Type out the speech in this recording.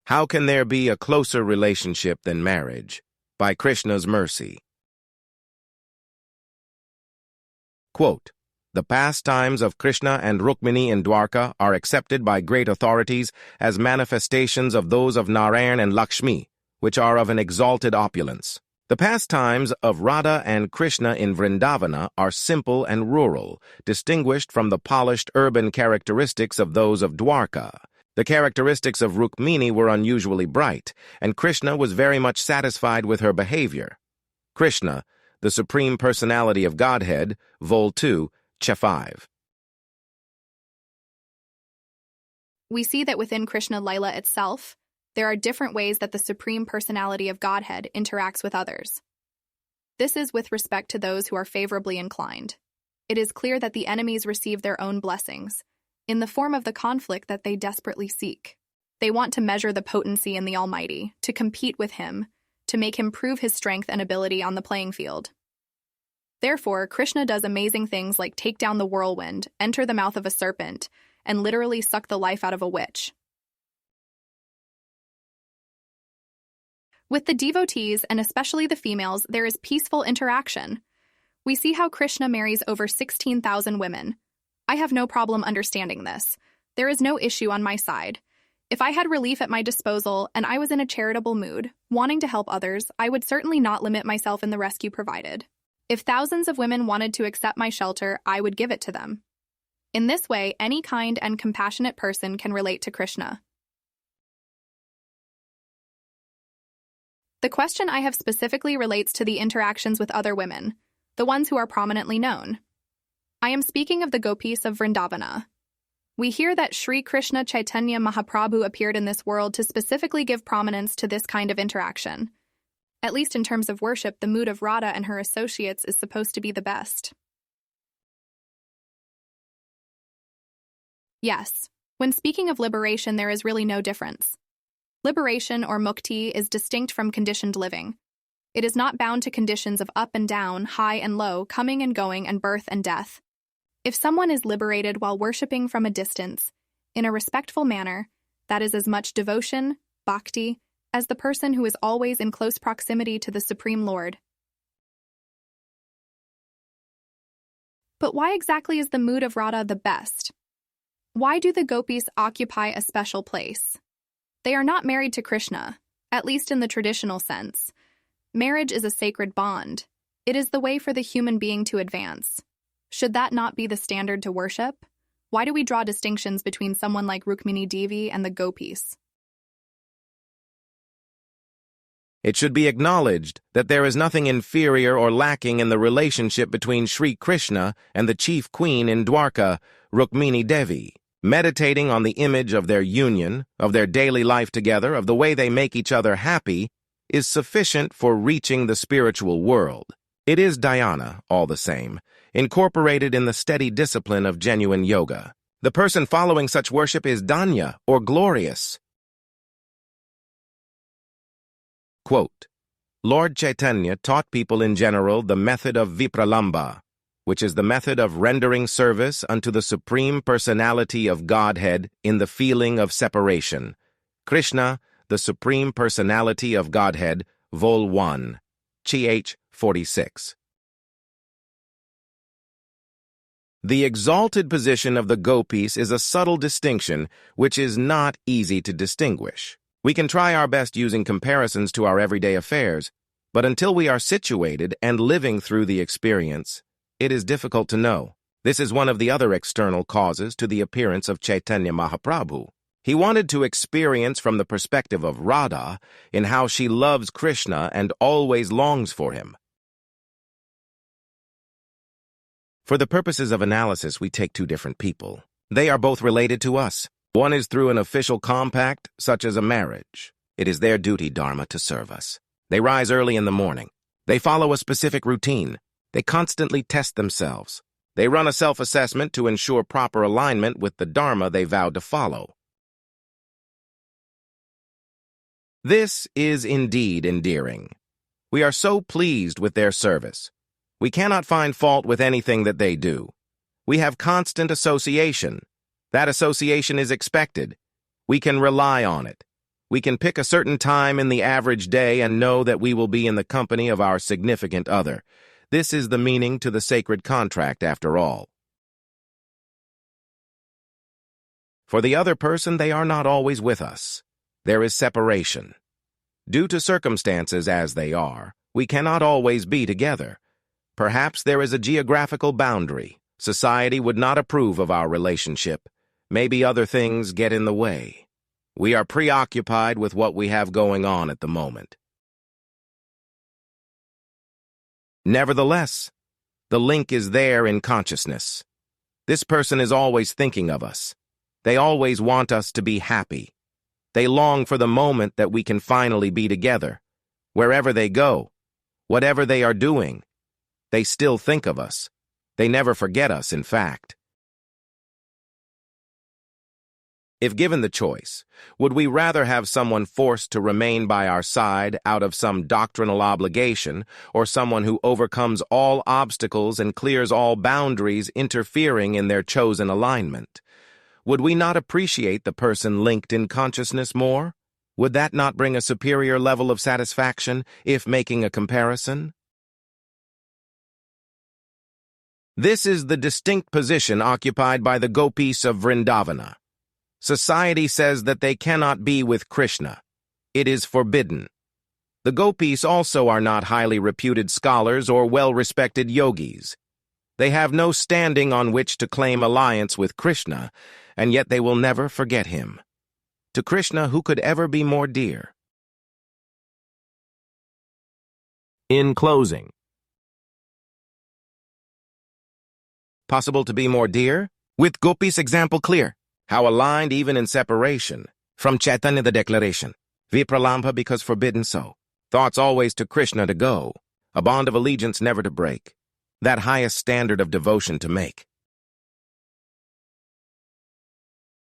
How can there be a closer relationship than marriage? By Krishna's mercy. Quote, "The pastimes of Krishna and Rukmini in Dvaraka are accepted by great authorities as manifestations of those of Narayana and Lakshmi, which are of an exalted opulence. The pastimes of Radha and Krishna in Vrindavana are simple and rural, distinguished from the polished urban characteristics of those of Dvaraka. The characteristics of Rukmini were unusually bright, and Krishna was very much satisfied with her behavior." Krishna, the Supreme Personality of Godhead, Vol. 2, Ch. 5. We see that within Krishna Lila itself, there are different ways that the Supreme Personality of Godhead interacts with others. This is with respect to those who are favorably inclined. It is clear that the enemies receive their own blessings, in the form of the conflict that they desperately seek. They want to measure the potency in the Almighty, to compete with Him, to make Him prove His strength and ability on the playing field. Therefore, Krishna does amazing things like take down the whirlwind, enter the mouth of a serpent, and literally suck the life out of a witch. With the devotees, and especially the females, there is peaceful interaction. We see how Krishna marries over 16,000 women. I have no problem understanding this. There is no issue on my side. If I had relief at my disposal and I was in a charitable mood, wanting to help others, I would certainly not limit myself in the rescue provided. If thousands of women wanted to accept my shelter, I would give it to them. In this way, any kind and compassionate person can relate to Krishna. The question I have specifically relates to the interactions with other women, the ones who are prominently known. I am speaking of the gopis of Vrindavana. We hear that Sri Krishna Chaitanya Mahaprabhu appeared in this world to specifically give prominence to this kind of interaction. At least in terms of worship, the mood of Radha and her associates is supposed to be the best. Yes, when speaking of liberation, there is really no difference. Liberation, or mukti, is distinct from conditioned living. It is not bound to conditions of up and down, high and low, coming and going, and birth and death. If someone is liberated while worshipping from a distance, in a respectful manner, that is as much devotion, bhakti, as the person who is always in close proximity to the Supreme Lord. But why exactly is the mood of Radha the best? Why do the gopis occupy a special place? They are not married to Krishna, at least in the traditional sense. Marriage is a sacred bond. It is the way for the human being to advance. Should that not be the standard to worship? Why do we draw distinctions between someone like Rukmini Devi and the gopis? It should be acknowledged that there is nothing inferior or lacking in the relationship between Sri Krishna and the chief queen in Dvaraka, Rukmini Devi. Meditating on the image of their union, of their daily life together, of the way they make each other happy, is sufficient for reaching the spiritual world. It is dhyana, all the same, incorporated in the steady discipline of genuine yoga. The person following such worship is dhanya, or glorious. Quote, "Lord Chaitanya taught people in general the method of vipralamba, which is the method of rendering service unto the Supreme Personality of Godhead in the feeling of separation. Krishna, the Supreme Personality of Godhead, Vol. 1, Ch. 46. The exalted position of the gopis is a subtle distinction which is not easy to distinguish. We can try our best using comparisons to our everyday affairs, but until we are situated and living through the experience, it is difficult to know. This is one of the other external causes to the appearance of Chaitanya Mahaprabhu. He wanted to experience from the perspective of Radha in how she loves Krishna and always longs for him. For the purposes of analysis, we take two different people. They are both related to us. One is through an official compact, such as a marriage. It is their duty, dharma, to serve us. They rise early in the morning. They follow a specific routine. They constantly test themselves. They run a self-assessment to ensure proper alignment with the dharma they vowed to follow. This is indeed endearing. We are so pleased with their service. We cannot find fault with anything that they do. We have constant association. That association is expected. We can rely on it. We can pick a certain time in the average day and know that we will be in the company of our significant other. This is the meaning to the sacred contract, after all. For the other person, they are not always with us. There is separation. Due to circumstances as they are, we cannot always be together. Perhaps there is a geographical boundary. Society would not approve of our relationship. Maybe other things get in the way. We are preoccupied with what we have going on at the moment. Nevertheless, the link is there in consciousness. This person is always thinking of us. They always want us to be happy. They long for the moment that we can finally be together. Wherever they go, whatever they are doing, they still think of us. They never forget us, in fact. If given the choice, would we rather have someone forced to remain by our side out of some doctrinal obligation, or someone who overcomes all obstacles and clears all boundaries interfering in their chosen alignment? Would we not appreciate the person linked in consciousness more? Would that not bring a superior level of satisfaction if making a comparison? This is the distinct position occupied by the gopis of Vrindavana. Society says that they cannot be with Krishna. It is forbidden. The gopis also are not highly reputed scholars or well-respected yogis. They have no standing on which to claim alliance with Krishna, and yet they will never forget him. To Krishna, who could ever be more dear? In closing. Possible to be more dear? With gopis' example clear. How aligned even in separation. From Chaitanya the declaration. Vipralambha because forbidden so. Thoughts always to Krishna to go. A bond of allegiance never to break. That highest standard of devotion to make.